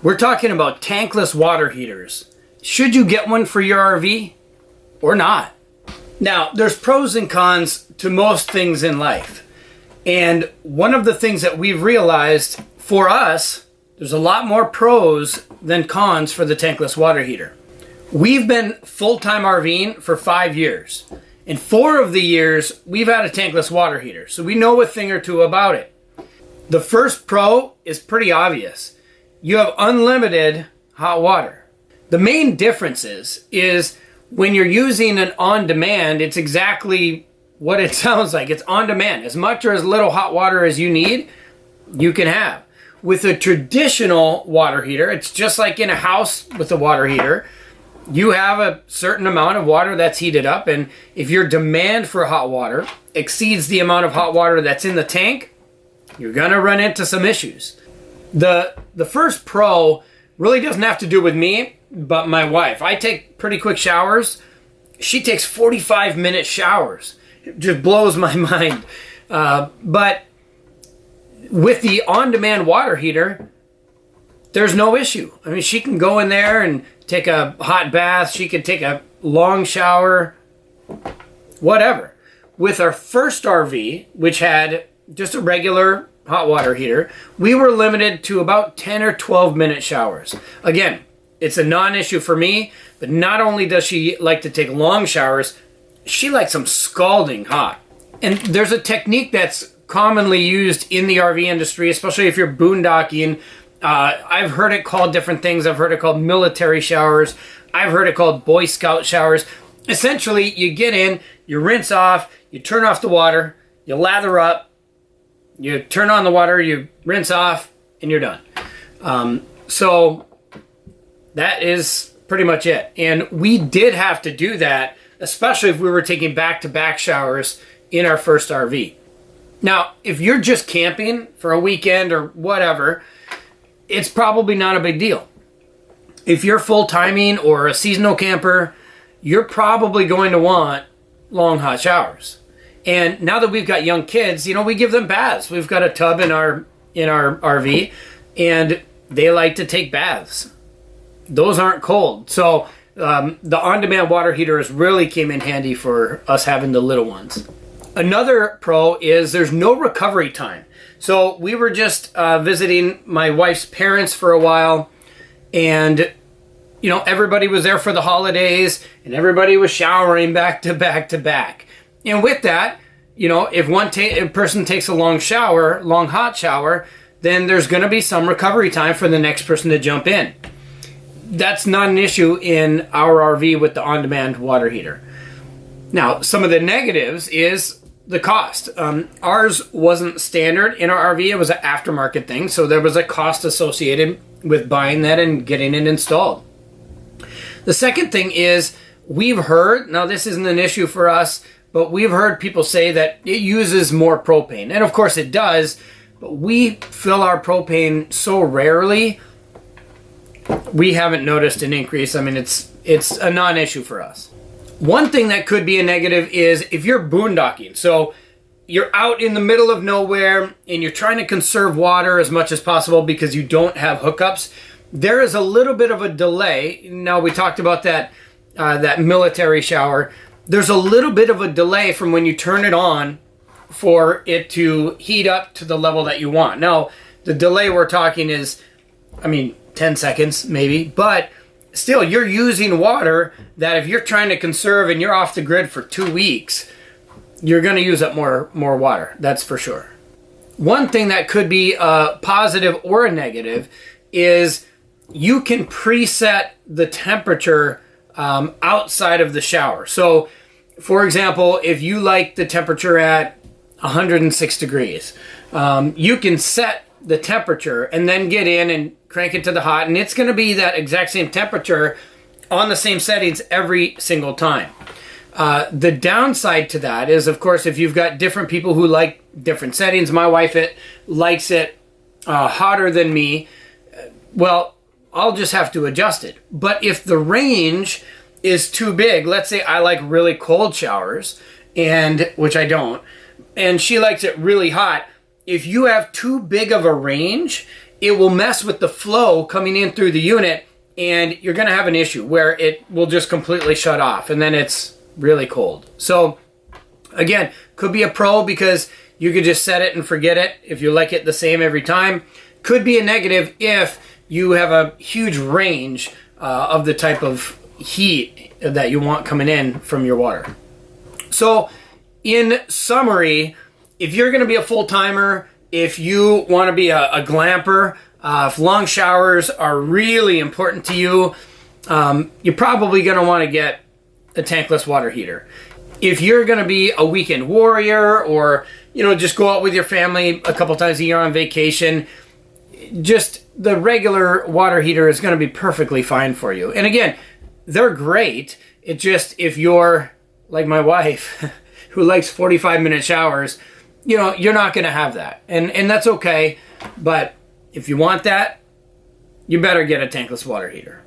We're talking about tankless water heaters. Should you get one for your RV or not? Now, there's pros and cons to most things in life. And one of the things that we've realized for us, there's a lot more pros than cons for the tankless water heater. We've been full-time RVing for 5 years. In 4 of the years, we've had a tankless water heater, so we know a thing or two about it. The first pro is pretty obvious. You have unlimited hot water. The main difference is when you're using an on-demand, it's exactly what it sounds like. It's on-demand. As much or as little hot water as you need, you can have. With a traditional water heater, it's just like in a house with a water heater. You have a certain amount of water that's heated up, and if your demand for hot water exceeds the amount of hot water that's in the tank, you're gonna run into some issues. The first pro really doesn't have to do with me, but my wife. I take pretty quick showers. She takes 45-minute showers. It just blows my mind. But with the on-demand water heater, there's no issue. I mean, she can go in there and take a hot bath. She can take a long shower, whatever. With our first RV, which had just a regular hot water heater, we were limited to about 10 or 12-minute showers. Again, it's a non-issue for me, but not only does she like to take long showers, she likes them scalding hot. And there's a technique that's commonly used in the RV industry, especially if you're boondocking. I've heard it called different things. I've heard it called military showers. I've heard it called Boy Scout showers. Essentially, you get in, you rinse off, you turn off the water, you lather up, you turn on the water, you rinse off, and you're done. So that is pretty much it. And we did have to do that, especially if we were taking back-to-back showers in our first RV. Now, if you're just camping for a weekend or whatever, it's probably not a big deal. If you're full-timing or a seasonal camper, you're probably going to want long hot showers. And now that we've got young kids, we give them baths. We've got a tub in our RV, and they like to take baths. Those aren't cold. So the on-demand water heaters really came in handy for us having the little ones. Another pro is there's no recovery time. So we were just visiting my wife's parents for a while, and everybody was there for the holidays, and everybody was showering back to back to back. And with that, if one person takes a long hot shower, then there's going to be some recovery time for the next person to jump in. That's not an issue in our RV with the on-demand water heater. Now, some of the negatives is the cost. Ours wasn't standard in our RV. It was an aftermarket thing, so there was a cost associated with buying that and getting it installed. The second thing is we've heard, now this isn't an issue for us, but we've heard people say that it uses more propane. And of course it does, but we fill our propane so rarely, we haven't noticed an increase. I mean, it's a non-issue for us. One thing that could be a negative is if you're boondocking. So you're out in the middle of nowhere and you're trying to conserve water as much as possible because you don't have hookups. There is a little bit of a delay. Now, we talked about that military shower. There's a little bit of a delay from when you turn it on for it to heat up to the level that you want. Now, the delay we're talking is, 10 seconds maybe, but still, you're using water that if you're trying to conserve and you're off the grid for 2 weeks, you're going to use up more water. That's for sure. One thing that could be a positive or a negative is you can preset the temperature outside of the shower. So, for example, if you like the temperature at 106 degrees, you can set the temperature and then get in and crank it to the hot, and it's going to be that exact same temperature on the same settings every single time. The downside to that is, of course, if you've got different people who like different settings, my wife likes it hotter than me, well, I'll just have to adjust it. But if the range is too big, let's say I like really cold showers, and which I don't, and she likes it really hot, if you have too big of a range, it will mess with the flow coming in through the unit, and you're going to have an issue where it will just completely shut off, and then it's really cold. So again, could be a pro because you could just set it and forget it if you like it the same every time. Could be a negative if you have a huge range of the type of heat that you want coming in from your water. So in summary, if you're going to be a full-timer, if you want to be a glamper, if long showers are really important to you, you're probably going to want to get a tankless water heater. If you're going to be a weekend warrior, or just go out with your family a couple times a year on vacation, just the regular water heater is going to be perfectly fine for you. And again, they're great. It just, if you're like my wife who likes 45-minute showers, you're not going to have that. And that's okay. But if you want that, you better get a tankless water heater.